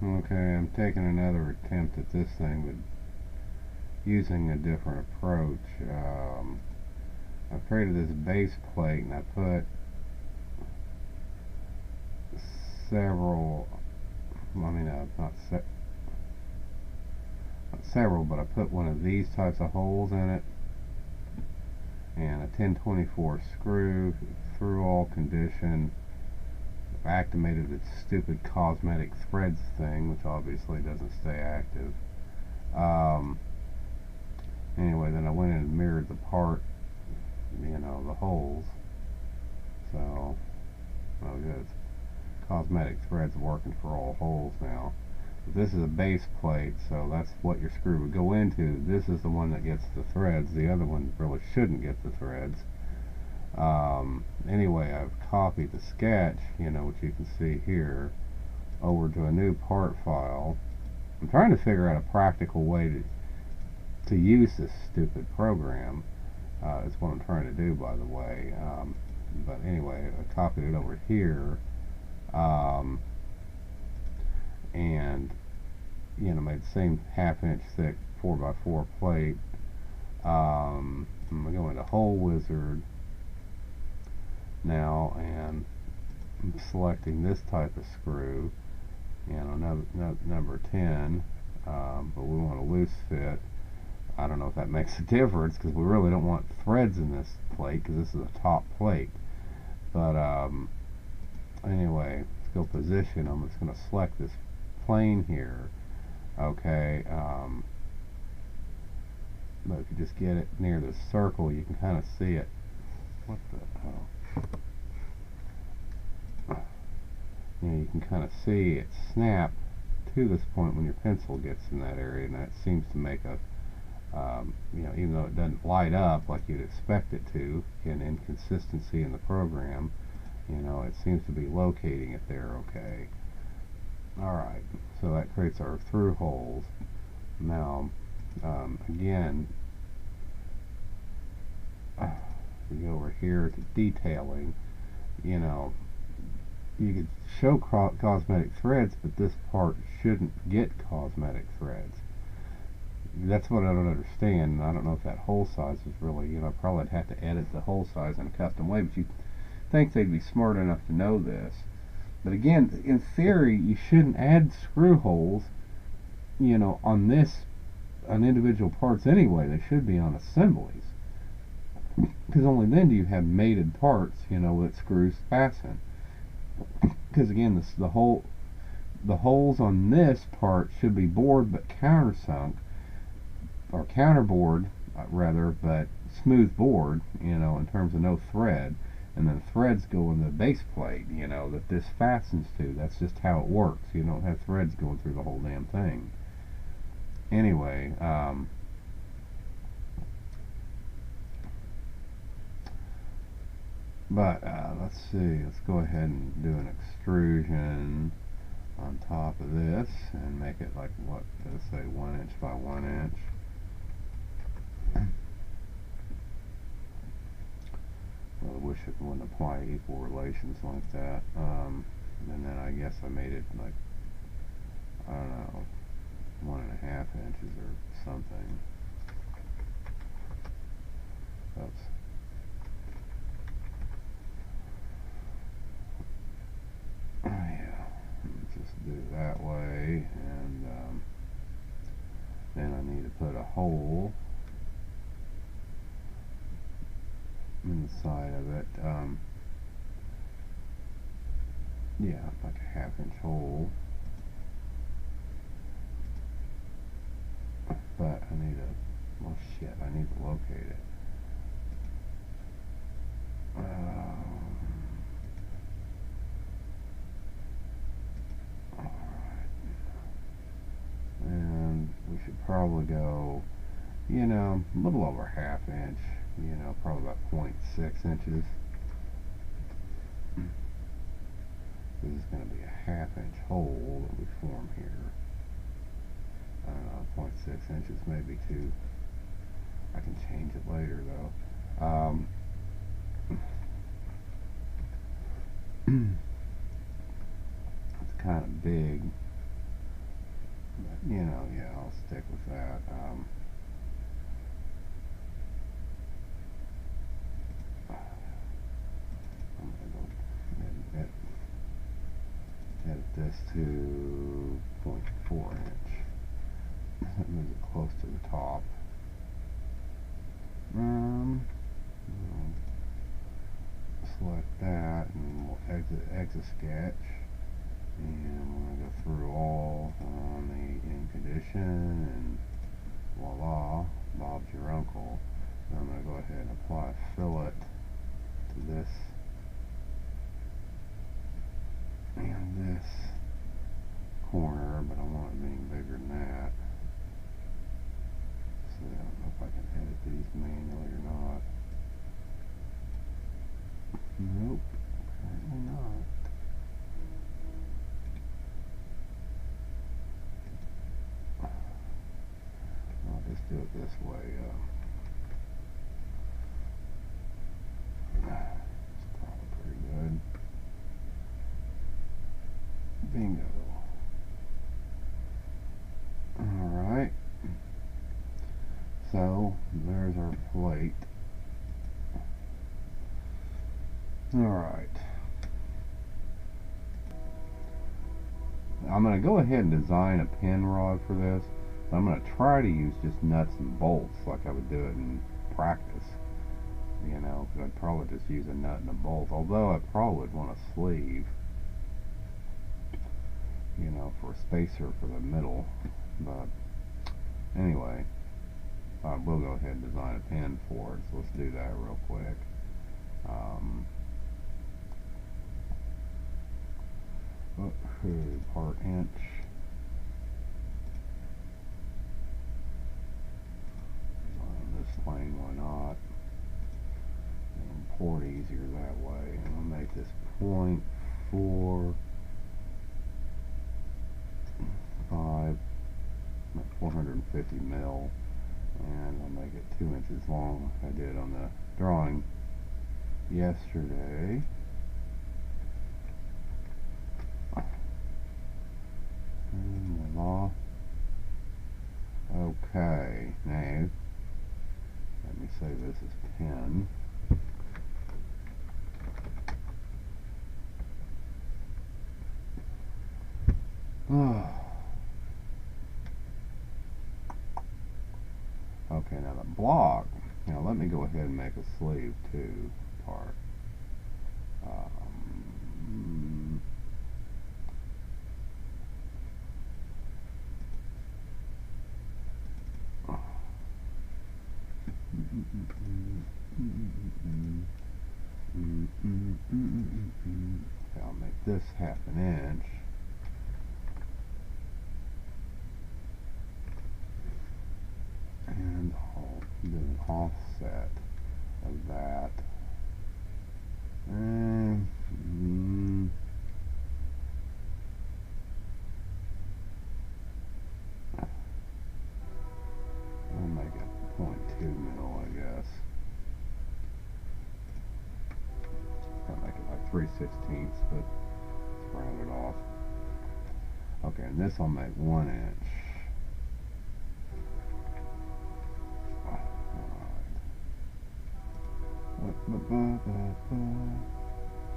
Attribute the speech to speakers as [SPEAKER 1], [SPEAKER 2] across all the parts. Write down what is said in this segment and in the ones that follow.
[SPEAKER 1] Okay, I'm taking another attempt at this thing, but using a different approach. I created this base plate and I put several, not several, but I put one of these types of holes in it and a 1024 screw through all condition. Activated its stupid cosmetic threads thing, which obviously doesn't stay active. Anyway, then I went in and mirrored the part, the holes. So, oh good. Cosmetic threads working for all holes now. But this is a base plate, so that's what your screw would go into. This is the one that gets the threads. The other one really shouldn't get the threads. Anyway, I've copied the sketch, which you can see here, over to a new part file. I'm trying to figure out a practical way to use this stupid program. That's what I'm trying to do, by the way. But anyway, I copied it over here, and made the same half-inch thick 4x4 plate. I'm going to go into Hole Wizard now, and I'm selecting this type of screw, number 10, but we want a loose fit. I don't know if that makes a difference, because we really don't want threads in this plate, because this is a top plate. But anyway, let's go position. I'm just going to select this plane here. Okay, but if you just get it near the circle, you can kind of see it. What the hell? You can kind of see it snap to this point when your pencil gets in that area, and that seems to make a, even though it doesn't light up like you'd expect it to, an inconsistency in the program, it seems to be locating it there okay. Alright, so that creates our through holes. Now, again, we go over here to detailing. You could show cosmetic threads, but this part shouldn't get cosmetic threads. That's what I don't understand. I don't know if that hole size is really, probably I'd have to edit the hole size in a custom way, but you'd think they'd be smart enough to know this. But again, in theory, you shouldn't add screw holes, on individual parts anyway. They should be on assemblies, because only then do you have mated parts, that screws fasten. Because again, the holes on this part should be bored but countersunk, or counterbored rather, but smooth bored, in terms of no thread, and then threads go in the base plate, that this fastens to. That's just how it works. You don't have threads going through the whole damn thing. Anyway, but let's see, let's go ahead and do an extrusion on top of this and make it like, what, let's say 1 inch by 1 inch. Well, I wish it wouldn't apply equal relations like that. And then I guess I made it like, I don't know, 1.5 inches or something. Oops. Oh yeah, just do it that way, and then I need to put a hole in the side of it. Yeah, like a 1/2 inch hole. But I need to, well shit, I need to locate it. Alright. And we should probably go, a little over 1/2 inch, probably about 0.6 inches. This is going to be a 1/2 inch hole that we form here. I don't know, 0.6 inches, maybe 2. I can change it later though. It's kind of big. But, you know, yeah, I'll stick with that. I'm going to go ahead and edit this to 0.4 inch. That moves it close to the top. Select that and we'll exit sketch, and we're going to go through all on the in condition, and voila, Bob's your uncle. And I'm going to go ahead and apply a fillet to this and this corner, but I want it being bigger than that. So I don't know if I can edit these manually or not. Nope, apparently not. I'll just do it this way. It's probably pretty good. Bingo. Alright. So, there's our plate. Alright. I'm going to go ahead and design a pin rod for this. I'm going to try to use just nuts and bolts like I would do it in practice. You know, because I'd probably just use a nut and a bolt. Although I probably would want a sleeve, you know, for a spacer for the middle. But anyway, we'll go ahead and design a pin for it. So let's do that real quick. Part inch. Design this plane, why not? And port easier that way. And I'll make this 0.45, 450 mil, and I'll make it 2 inches long like I did on the drawing yesterday. And voila. Okay, now let me save this as pin. Okay, now the block. Now let me go ahead and make a sleeve too part. Okay, I'll make this 1/2 inch. And I'll do an offset of that. And I'll make it 0.2 mil, I guess. I'll make it like 3/16, but let's round it off. Okay, and this I'll make 1 inch.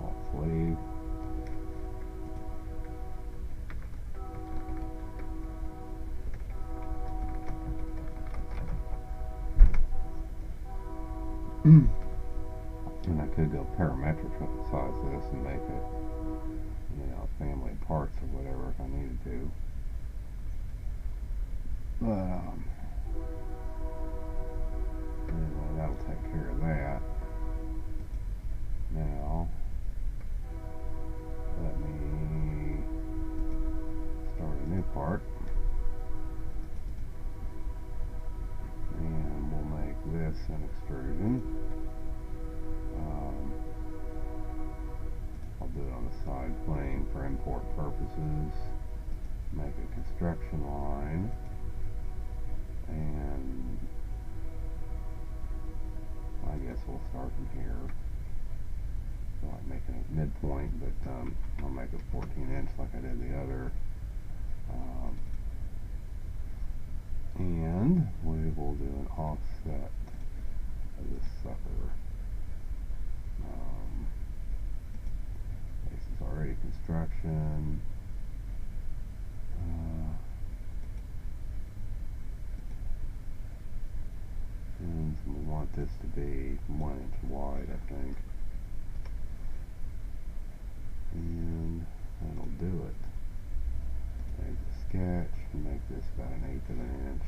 [SPEAKER 1] Alt sleeve. And I could go parametric size this and make it, you know, family parts or whatever if I needed to. But anyway, that'll take care of that. Now, let me start a new part, and we'll make this an extrusion. I'll do it on the side plane for import purposes. Make a construction line, and I guess we'll start from here. I like making it midpoint, but I'll make it 14 inch like I did the other. this to be 1 inch wide, I think. And that'll do it. Take the sketch and make this about 1/8 of an inch.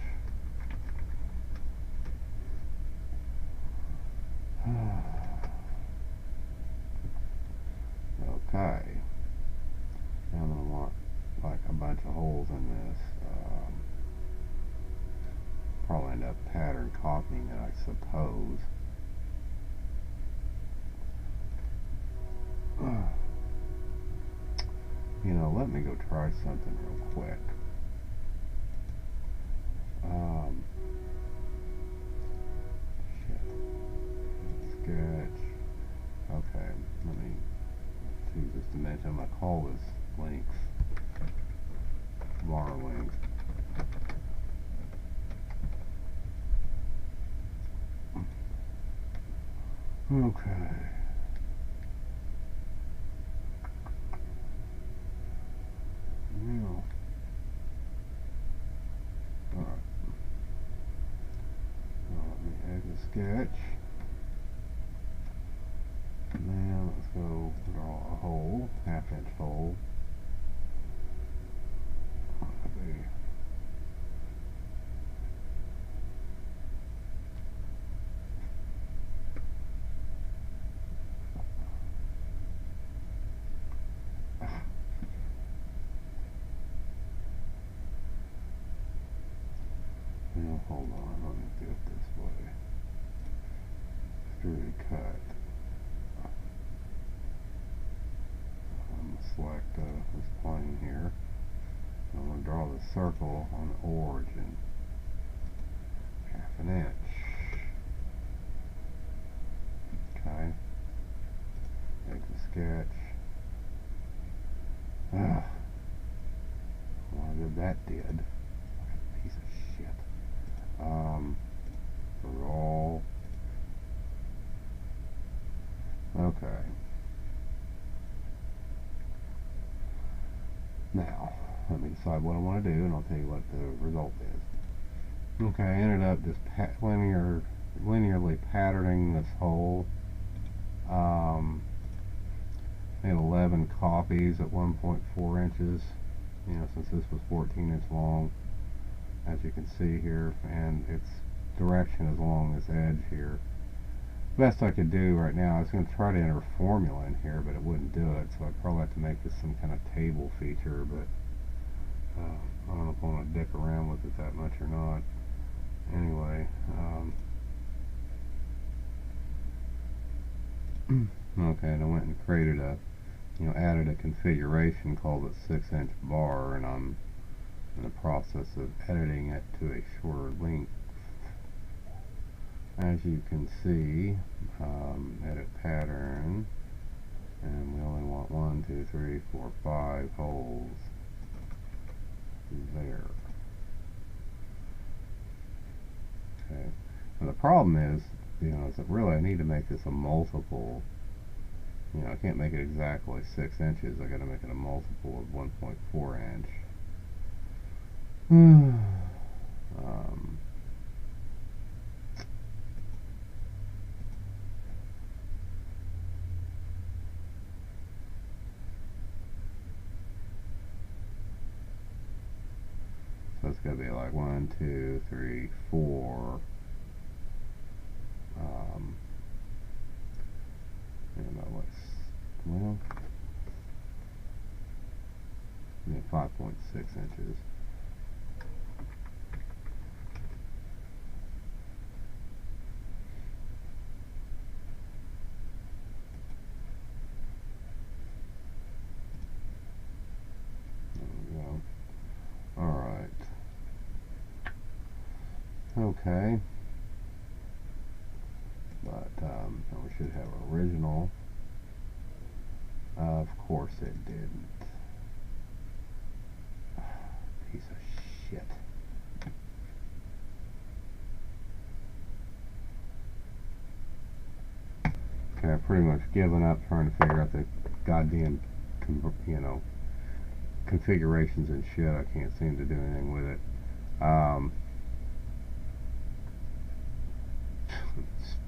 [SPEAKER 1] Okay. Now I'm going to want like a bunch of holes in this. Probably end up pattern copying it, I suppose. You know, let me go try something real quick. Shit. Sketch. Okay, let me choose this dimension. I'm going to call this length. Bar length. Okay. Now, alright. Now let me exit sketch. Now let's go draw a hole, 1/2 inch hole. Now hold on, let me do it this way. Extrude cut. I'm going to select this plane here. I'm going to draw the circle on the origin. 1/2 inch. Okay. Take the sketch. Ah. Well, that did. Piece of shit. Roll. Okay. Now, let me decide what I want to do, and I'll tell you what the result is. Okay, I ended up just linearly patterning this hole. Made 11 copies at 1.4 inches. You know, since this was 14 inch long, as you can see here, and its direction is along this edge here. Best I could do right now, I was going to try to enter a formula in here, but it wouldn't do it, so I'd probably have to make this some kind of table feature, but I don't know if I want to dick around with it that much or not. Anyway, okay, and I went and created added a configuration called a 6-inch bar, and I'm in the process of editing it to a shorter length. As you can see, edit pattern, and we only want 1, 2, 3, 4, 5 holes there. Okay. And the problem is, is that really I need to make this a multiple. I can't make it exactly 6 inches. I got to make it a multiple of 1.4 inch. So it's going to be like 1, 2, 3, 4. Well, 5.6 inches. Alright. Okay. But we should have original. Of course it didn't. Piece of shit. Okay, I've pretty much given up trying to figure out the goddamn, configurations and shit. I can't seem to do anything with it.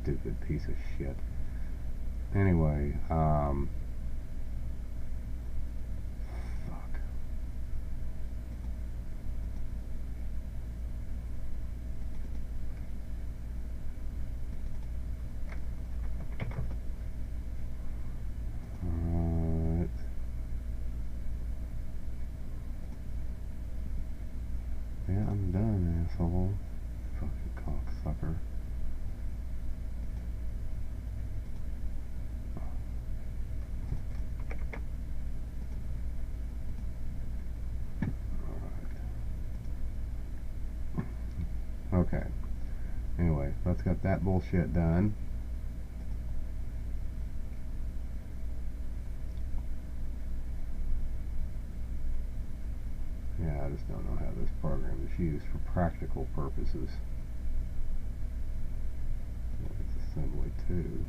[SPEAKER 1] Stupid piece of shit. Anyway, fuck. Yeah, I'm done, asshole. Fucking cocksucker. Okay. Anyway, let's get that bullshit done. Yeah, I just don't know how this program is used for practical purposes. It's assembly too.